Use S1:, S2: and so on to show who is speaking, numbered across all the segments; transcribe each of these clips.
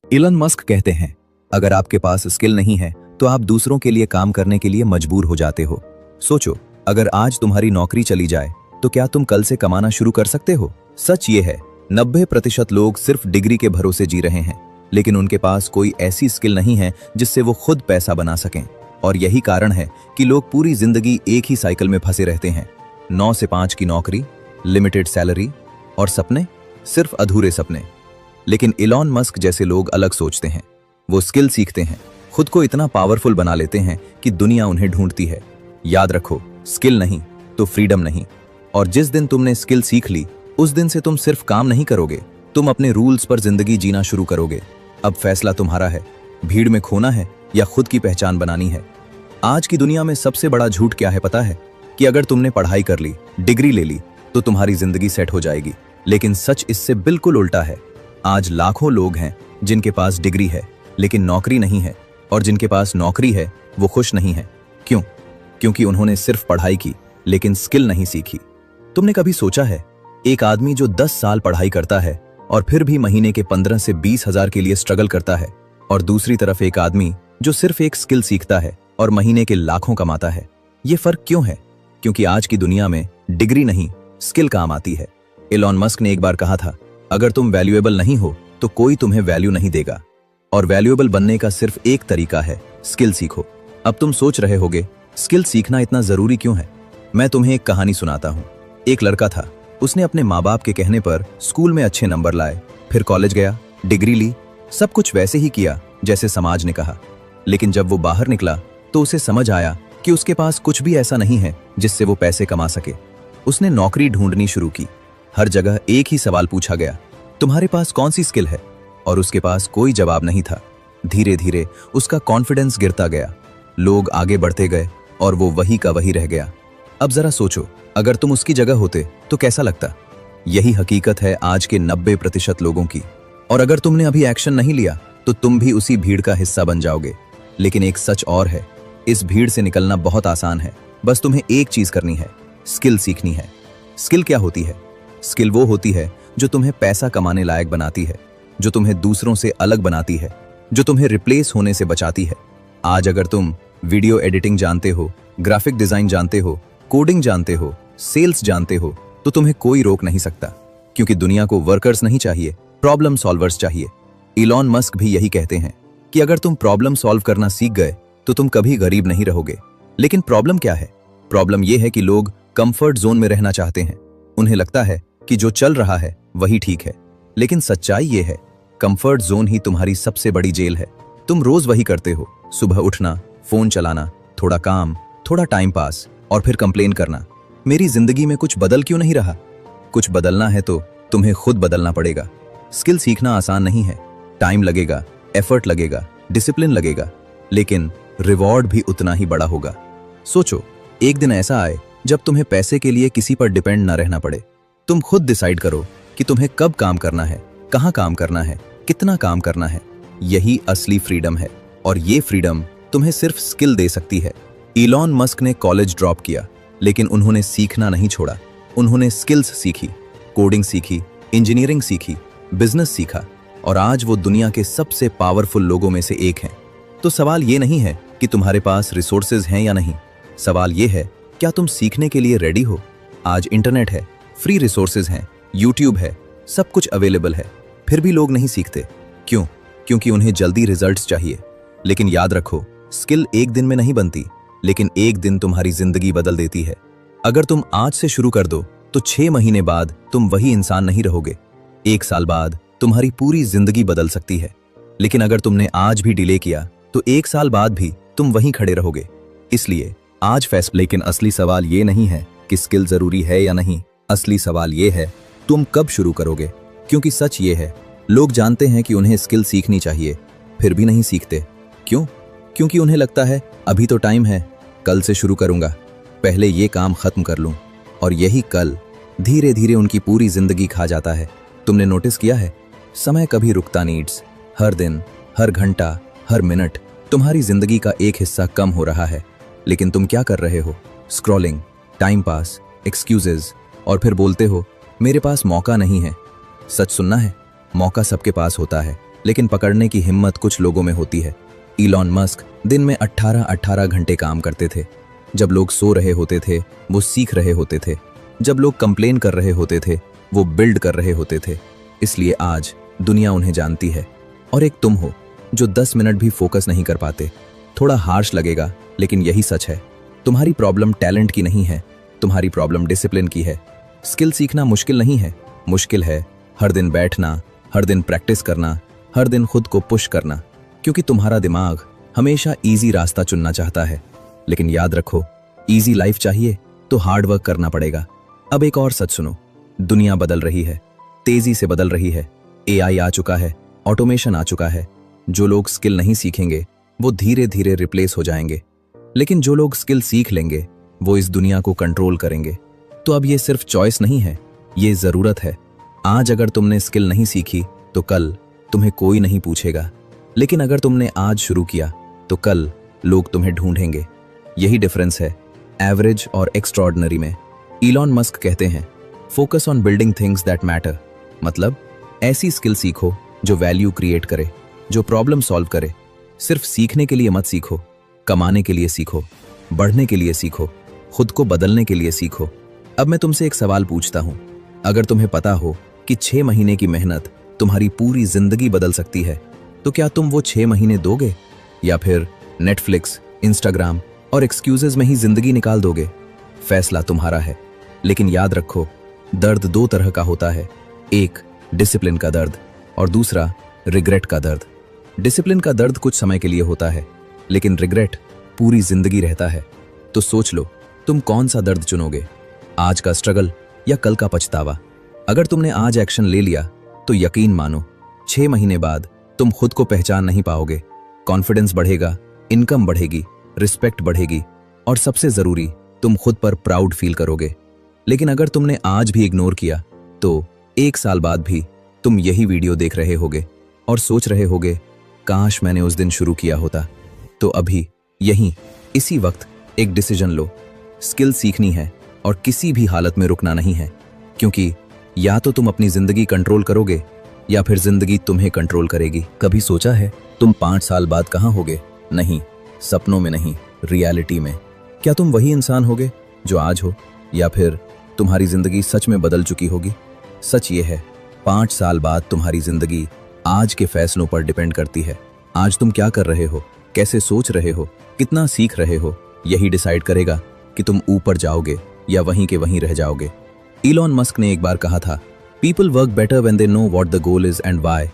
S1: Elon Musk कहते हैं, अगर आपके पास स्किल नहीं है तो आप दूसरों के लिए काम करने के लिए मजबूर हो जाते हो। सोचो, अगर आज तुम्हारी नौकरी चली जाए तो क्या तुम कल से कमाना शुरू कर सकते हो? सच ये है, 90% लोग सिर्फ डिग्री के भरोसे जी रहे हैं, लेकिन उनके पास कोई ऐसी स्किल नहीं है जिससे वो खुद पैसा बना सकें। और यही कारण है कि लोग पूरी जिंदगी एक ही साइकिल में फंसे रहते हैं। 9 से 5 की नौकरी, लिमिटेड सैलरी और सपने, सिर्फ अधूरे सपने। लेकिन इलॉन मस्क जैसे लोग अलग सोचते हैं। वो स्किल सीखते हैं, खुद को इतना पावरफुल बना लेते हैं कि दुनिया उन्हें ढूंढती है। याद रखो, स्किल नहीं तो फ्रीडम नहीं। और जिस दिन तुमने स्किल सीख ली, उस दिन से तुम सिर्फ काम नहीं करोगे, तुम अपने रूल्स पर जिंदगी जीना शुरू करोगे। अब फैसला तुम्हारा है, भीड़ में खोना है या खुद की पहचान बनानी है। आज की दुनिया में सबसे बड़ा झूठ क्या है पता है? कि अगर तुमने पढ़ाई कर ली, डिग्री ले ली तो तुम्हारी जिंदगी सेट हो जाएगी। लेकिन सच इससे बिल्कुल उल्टा है। आज लाखों लोग हैं जिनके पास डिग्री है लेकिन नौकरी नहीं है, और जिनके पास नौकरी है वो खुश नहीं है। क्यों? क्योंकि उन्होंने सिर्फ पढ़ाई की लेकिन स्किल नहीं सीखी। तुमने कभी सोचा है, एक आदमी जो 10 साल पढ़ाई करता है और फिर भी महीने के 15 से 20 हजार के लिए स्ट्रगल करता है, और दूसरी तरफ एक आदमी जो सिर्फ एक स्किल सीखता है और महीने के लाखों कमाता है। ये फर्क क्यों है? क्योंकि आज की दुनिया में डिग्री नहीं, स्किल काम आती है। इलॉन मस्क ने एक बार कहा था, अगर तुम वैल्यूएबल नहीं हो तो कोई तुम्हें वैल्यू नहीं देगा। और वैल्यूएबल बनने का सिर्फ एक तरीका है, स्किल सीखो। अब तुम सोच रहे होगे, स्किल सीखना इतना जरूरी क्यों है? मैं तुम्हें एक कहानी सुनाता हूँ। एक लड़का था, उसने अपने माँ बाप के कहने पर स्कूल में अच्छे नंबर लाए, फिर कॉलेज गया, डिग्री ली, सब कुछ वैसे ही किया जैसे समाज ने कहा। लेकिन जब वो बाहर निकला तो उसे समझ आया कि उसके पास कुछ भी ऐसा नहीं है जिससे वो पैसे कमा सके। उसने नौकरी ढूंढनी शुरू की। हर जगह एक ही सवाल पूछा गया, तुम्हारे पास कौन सी स्किल है? और उसके पास कोई जवाब नहीं था। धीरे धीरे उसका कॉन्फिडेंस गिरता गया, लोग आगे बढ़ते गए और वो वही का वही रह गया। अब जरा सोचो, अगर तुम उसकी जगह होते तो कैसा लगता? यही हकीकत है आज के 90% लोगों की। और अगर तुमने अभी एक्शन नहीं लिया तो तुम भी उसी भीड़ का हिस्सा बन जाओगे। लेकिन एक सच और है, इस भीड़ से निकलना बहुत आसान है। बस तुम्हें एक चीज करनी है, स्किल सीखनी है। स्किल क्या होती है? स्किल वो होती है जो तुम्हें पैसा कमाने लायक बनाती है, जो तुम्हें दूसरों से अलग बनाती है, जो तुम्हें रिप्लेस होने से बचाती है। आज अगर तुम वीडियो एडिटिंग जानते हो, ग्राफिक डिजाइन जानते हो, कोडिंग जानते हो, सेल्स जानते हो, तो तुम्हें कोई रोक नहीं सकता। क्योंकि दुनिया को वर्कर्स नहीं चाहिए, प्रॉब्लम सॉल्वर्स चाहिए। इलॉन मस्क भी यही कहते हैं कि अगर तुम प्रॉब्लम सॉल्व करना सीख गए तो तुम कभी गरीब नहीं रहोगे। लेकिन प्रॉब्लम क्या है? प्रॉब्लम यह है कि लोग कंफर्ट जोन में रहना चाहते हैं। उन्हें लगता है कि जो चल रहा है वही ठीक है। लेकिन सच्चाई ये है, कंफर्ट जोन ही तुम्हारी सबसे बड़ी जेल है। तुम रोज वही करते हो, सुबह उठना, फोन चलाना, थोड़ा काम, थोड़ा टाइम पास और फिर कंप्लेन करना, मेरी जिंदगी में कुछ बदल क्यों नहीं रहा? कुछ बदलना है तो तुम्हें खुद बदलना पड़ेगा। स्किल सीखना आसान नहीं है, टाइम लगेगा, एफर्ट लगेगा, डिसिप्लिन लगेगा, लेकिन रिवॉर्ड भी उतना ही बड़ा होगा। सोचो, एक दिन ऐसा आए जब तुम्हें पैसे के लिए किसी पर डिपेंड ना रहना पड़े। तुम खुद डिसाइड करो कि तुम्हें कब काम करना है, कहां काम करना है, कितना काम करना है। यही असली फ्रीडम है, और ये फ्रीडम तुम्हें सिर्फ स्किल दे सकती है। इलॉन मस्क ने कॉलेज ड्रॉप किया, लेकिन उन्होंने सीखना नहीं छोड़ा। उन्होंने स्किल्स सीखी, कोडिंग सीखी, इंजीनियरिंग सीखी, बिजनेस सीखा, और आज वो दुनिया के सबसे पावरफुल लोगों में से एक हैं। तो सवाल ये नहीं है कि तुम्हारे पास रिसोर्सेज हैं या नहीं, सवाल ये है, क्या तुम सीखने के लिए रेडी हो? आज इंटरनेट है, फ्री रिसोर्सेज हैं, यूट्यूब है, सब कुछ अवेलेबल है, फिर भी लोग नहीं सीखते। क्यों? क्योंकि उन्हें जल्दी रिजल्ट्स चाहिए। लेकिन याद रखो, स्किल एक दिन में नहीं बनती, लेकिन एक दिन तुम्हारी जिंदगी बदल देती है। अगर तुम आज से शुरू कर दो तो 6 महीने बाद तुम वही इंसान नहीं रहोगे। 1 साल बाद तुम्हारी पूरी जिंदगी बदल सकती है। लेकिन अगर तुमने आज भी डिले किया तो 1 साल बाद भी तुम वहीं खड़े रहोगे। इसलिए आज फैसला। लेकिन असली सवाल ये नहीं है कि स्किल जरूरी है या नहीं, असली सवाल ये है, तुम कब शुरू करोगे? क्योंकि सच ये है, लोग जानते हैं कि उन्हें स्किल सीखनी चाहिए, फिर भी नहीं सीखते। क्यों? क्योंकि उन्हें लगता है अभी तो टाइम है, कल से शुरू करूंगा, पहले ये काम खत्म कर लूं। और यही कल धीरे धीरे उनकी पूरी जिंदगी खा जाता है। तुमने नोटिस किया है, समय कभी रुकता नहीं। हर दिन, हर घंटा, हर मिनट तुम्हारी जिंदगी का एक हिस्सा कम हो रहा है। लेकिन तुम क्या कर रहे हो? स्क्रॉलिंग, टाइम पास, एक्सक्यूजेज, और फिर बोलते हो मेरे पास मौका नहीं है। सच सुनना है, मौका सबके पास होता है, लेकिन पकड़ने की हिम्मत कुछ लोगों में होती है। इलॉन मस्क दिन में 18-18 घंटे काम करते थे। जब लोग सो रहे होते थे वो सीख रहे होते थे, जब लोग कंप्लेन कर रहे होते थे वो बिल्ड कर रहे होते थे। इसलिए आज दुनिया उन्हें जानती है। और एक तुम हो जो 10 मिनट भी फोकस नहीं कर पाते। थोड़ा हार्श लगेगा लेकिन यही सच है। तुम्हारी प्रॉब्लम टैलेंट की नहीं है, तुम्हारी प्रॉब्लम डिसिप्लिन की है। स्किल सीखना मुश्किल नहीं है, मुश्किल है हर दिन बैठना, हर दिन प्रैक्टिस करना, हर दिन खुद को पुश करना। क्योंकि तुम्हारा दिमाग हमेशा इजी रास्ता चुनना चाहता है। लेकिन याद रखो, इजी लाइफ चाहिए तो हार्ड वर्क करना पड़ेगा। अब एक और सच सुनो, दुनिया बदल रही है, तेजी से बदल रही है। एआई आ चुका है, ऑटोमेशन आ चुका है। जो लोग स्किल नहीं सीखेंगे वो धीरे धीरे रिप्लेस हो जाएंगे, लेकिन जो लोग स्किल सीख लेंगे वो इस दुनिया को कंट्रोल करेंगे। तो अब ये सिर्फ चॉइस नहीं है, ये जरूरत है। आज अगर तुमने स्किल नहीं सीखी तो कल तुम्हें कोई नहीं पूछेगा, लेकिन अगर तुमने आज शुरू किया तो कल लोग तुम्हें ढूंढेंगे। यही डिफरेंस है एवरेज और एक्स्ट्रॉर्डिनरी में। इलॉन मस्क कहते हैं, focus on building things that matter. मतलब ऐसी स्किल सीखो जो वैल्यू क्रिएट करे, जो प्रॉब्लम सॉल्व करे। सिर्फ सीखने के लिए मत सीखो, कमाने के लिए सीखो, बढ़ने के लिए सीखो, खुद को बदलने के लिए सीखो। अब मैं तुमसे एक सवाल पूछता हूं, अगर तुम्हें पता हो कि 6 महीने की मेहनत तुम्हारी पूरी जिंदगी बदल सकती है, तो क्या तुम वो 6 महीने दोगे, या फिर नेटफ्लिक्स, इंस्टाग्राम और एक्सक्यूजेज में ही जिंदगी निकाल दोगे? फैसला तुम्हारा है। लेकिन याद रखो, दर्द 2 तरह का होता है, एक डिसिप्लिन का दर्द और दूसरा रिग्रेट का दर्द। डिसिप्लिन का दर्द कुछ समय के लिए होता है, लेकिन रिग्रेट पूरी जिंदगी रहता है। तो सोच लो, तुम कौन सा दर्द चुनोगे, आज का स्ट्रगल या कल का पछतावा? अगर तुमने आज एक्शन ले लिया तो यकीन मानो 6 महीने बाद तुम खुद को पहचान नहीं पाओगे। कॉन्फिडेंस बढ़ेगा, इनकम बढ़ेगी, रिस्पेक्ट बढ़ेगी और सबसे जरूरी, तुम खुद पर प्राउड फील करोगे। लेकिन अगर तुमने आज भी इग्नोर किया तो 1 साल बाद भी तुम यही वीडियो देख रहे होगे और सोच रहे होगे, काश मैंने उस दिन शुरू किया होता। तो अभी यहीं इसी वक्त एक डिसीजन लो। स्किल सीखनी है और किसी भी हालत में रुकना नहीं है, क्योंकि या तो तुम अपनी जिंदगी कंट्रोल करोगे या फिर जिंदगी तुम्हें कंट्रोल करेगी। कभी सोचा है तुम 5 साल बाद कहां होगे? नहीं, सपनों में नहीं, रियलिटी में। क्या तुम वही इंसान होगे जो आज हो, या फिर तुम्हारी जिंदगी सच में बदल चुकी होगी? सच ये है, 5 साल बाद तुम्हारी जिंदगी आज के फैसलों पर डिपेंड करती है। आज तुम क्या कर रहे हो, कैसे सोच रहे हो, कितना सीख रहे हो, यही डिसाइड करेगा कि तुम ऊपर जाओगे या वहीं के वहीं रह जाओगे। इलॉन मस्क ने एक बार कहा था, people work better when they know what the goal is and why.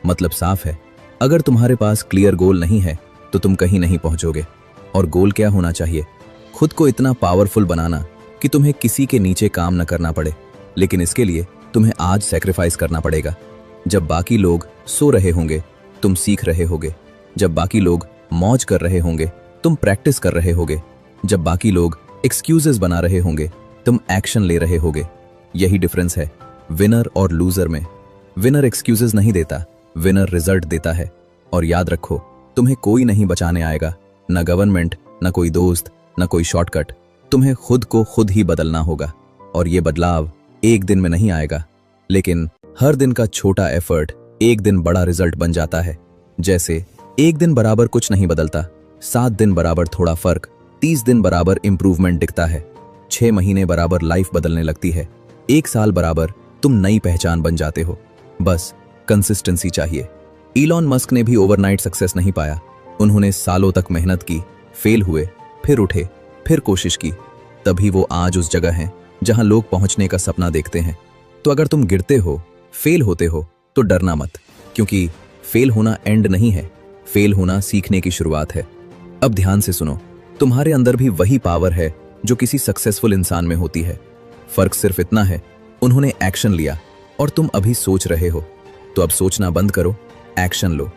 S1: मतलब साफ है, अगर तुम्हारे पास क्लियर गोल नहीं है तो तुम कहीं नहीं पहुंचोगे। और गोल क्या होना चाहिए? खुद को इतना पावरफुल बनाना कि तुम्हें किसी के नीचे काम न करना पड़े। लेकिन इसके लिए तुम्हें आज सैक्रिफाइस करना पड़ेगा। जब बाकी लोग सो रहे होंगे तुम सीख रहे होगे, जब बाकी लोग मौज कर रहे होंगे तुम प्रैक्टिस कर रहे होगे, जब बाकी लोग एक्सक्यूजेस बना रहे होंगे तुम एक्शन ले रहे होगे। यही डिफरेंस है विनर और लूजर में। विनर एक्सक्यूजेस नहीं देता, विनर रिजल्ट देता है। और याद रखो, तुम्हें कोई नहीं बचाने आएगा, न गवर्नमेंट, न कोई दोस्त, न कोई शॉर्टकट। तुम्हें खुद को खुद ही बदलना होगा। और ये बदलाव एक दिन में नहीं आएगा, लेकिन हर दिन का छोटा एफर्ट एक दिन बड़ा रिजल्ट बन जाता है। जैसे 1 दिन बराबर कुछ नहीं बदलता, 7 दिन बराबर थोड़ा फर्क, 30 दिन बराबर इंप्रूवमेंट दिखता है, 6 महीने बराबर लाइफ बदलने लगती है, 1 साल बराबर तुम नई पहचान बन जाते हो। बस कंसिस्टेंसी चाहिए। इलॉन मस्क ने भी ओवरनाइट सक्सेस नहीं पाया। उन्होंने सालों तक मेहनत की, फेल हुए, फिर उठे, फिर कोशिश की। तभी वो आज उस जगह हैं जहां लोग पहुंचने का सपना देखते हैं। तो अगर तुम गिरते हो, फेल होते हो, तो डरना मत, क्योंकि फेल होना एंड नहीं है, फेल होना सीखने की शुरुआत है। अब ध्यान से सुनो, तुम्हारे अंदर भी वही पावर है जो किसी सक्सेसफुल इंसान में होती है। फर्क सिर्फ इतना है, उन्होंने एक्शन लिया और तुम अभी सोच रहे हो। तो अब सोचना बंद करो, एक्शन लो।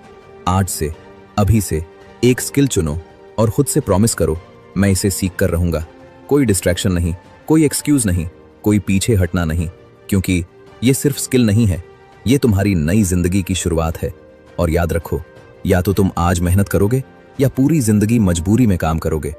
S1: आज से, अभी से एक स्किल चुनो और खुद से प्रॉमिस करो, मैं इसे सीख कर रहूंगा। कोई डिस्ट्रैक्शन नहीं, कोई एक्सक्यूज नहीं, कोई पीछे हटना नहीं, क्योंकि ये सिर्फ स्किल नहीं है, ये तुम्हारी नई जिंदगी की शुरुआत है। और याद रखो, या तो तुम आज मेहनत करोगे या पूरी जिंदगी मजबूरी में काम करोगे।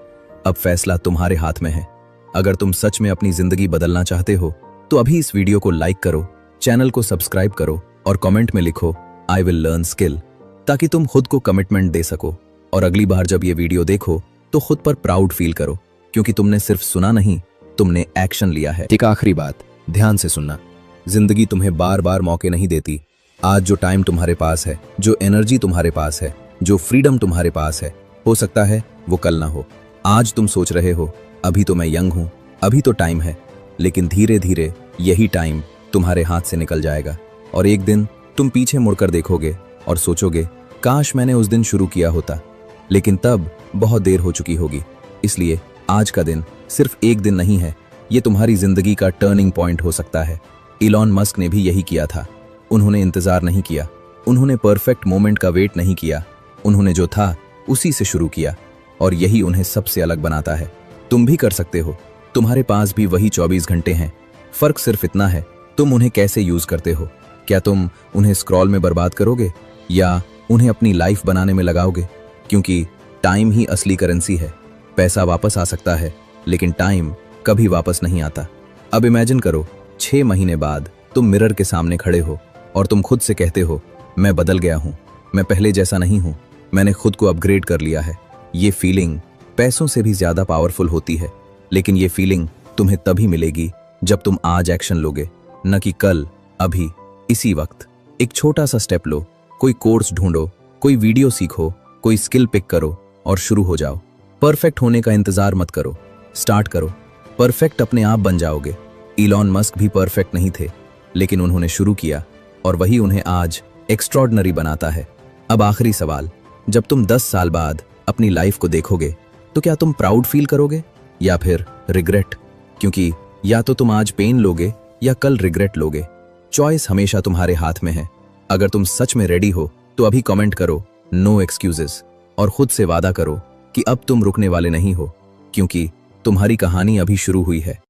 S1: अब फैसला तुम्हारे हाथ में है। अगर तुम सच में अपनी जिंदगी बदलना चाहते हो तो अभी इस वीडियो को लाइक करो, चैनल को सब्सक्राइब करो और कमेंट में लिखो, आई विल लर्न स्किल। ताकि तुम खुद को कमिटमेंट दे सको और अगली बार जब ये वीडियो देखो तो खुद पर प्राउड फील करो, क्योंकि तुमने सिर्फ सुना नहीं, तुमने एक्शन लिया है। एक आखिरी बात, ध्यान से सुनना। जिंदगी तुम्हें बार बार मौके नहीं देती। आज जो टाइम तुम्हारे पास है, जो एनर्जी तुम्हारे पास है, जो फ्रीडम तुम्हारे पास है, हो सकता है वो कल ना हो। आज तुम सोच रहे हो अभी तो मैं यंग हूं, अभी तो टाइम है, लेकिन धीरे धीरे यही टाइम तुम्हारे हाथ से निकल जाएगा और एक दिन तुम पीछे मुड़कर देखोगे और सोचोगे काश मैंने उस दिन शुरू किया होता, लेकिन तब बहुत देर हो चुकी होगी। इसलिए आज का दिन सिर्फ एक दिन नहीं है, ये तुम्हारी जिंदगी का टर्निंग पॉइंट हो सकता है। इलॉन मस्क ने भी यही किया था। उन्होंने इंतजार नहीं किया, उन्होंने परफेक्ट मोमेंट का वेट नहीं किया, उन्होंने जो था उसी से शुरू किया और यही उन्हें सबसे अलग बनाता है। तुम भी कर सकते हो, तुम्हारे पास भी वही 24 घंटे हैं। फर्क सिर्फ इतना है तुम उन्हें कैसे यूज करते हो। क्या तुम उन्हें स्क्रॉल में बर्बाद करोगे या उन्हें अपनी लाइफ बनाने में लगाओगे? क्योंकि टाइम ही असली करेंसी है। पैसा वापस आ सकता है, लेकिन टाइम कभी वापस नहीं आता। अब इमेजिन करो 6 महीने बाद तुम मिरर के सामने खड़े हो और तुम खुद से कहते हो मैं बदल गया हूं, मैं पहले जैसा नहीं हूं, मैंने खुद को अपग्रेड कर लिया है। ये फीलिंग पैसों से भी ज्यादा पावरफुल होती है, लेकिन ये फीलिंग तुम्हें तभी मिलेगी जब तुम आज एक्शन लोगे, न कि कल, अभी, इसी वक्त। एक छोटा सा स्टेप लो, कोई कोर्स ढूंढो, कोई वीडियो सीखो, कोई स्किल पिक करो और शुरू हो जाओ। परफेक्ट होने का इंतजार मत करो, स्टार्ट करो। परफेक्ट अपने आप बन जाओगे। इलॉन मस्क भी परफेक्ट नहीं थे, लेकिन उन्होंने शुरू किया और वही उन्हें आज एक्स्ट्रॉर्डिनरी बनाता है। अब आखिरी सवाल, जब तुम 10 साल बाद अपनी लाइफ को देखोगे तो क्या तुम प्राउड फील करोगे या फिर रिग्रेट? क्योंकि या तो तुम आज पेन लोगे या कल रिग्रेट लोगे। चॉइस हमेशा तुम्हारे हाथ में है। अगर तुम सच में रेडी हो तो अभी कमेंट करो नो एक्सक्यूजेस और खुद से वादा करो कि अब तुम रुकने वाले नहीं हो, क्योंकि तुम्हारी कहानी अभी शुरू हुई है।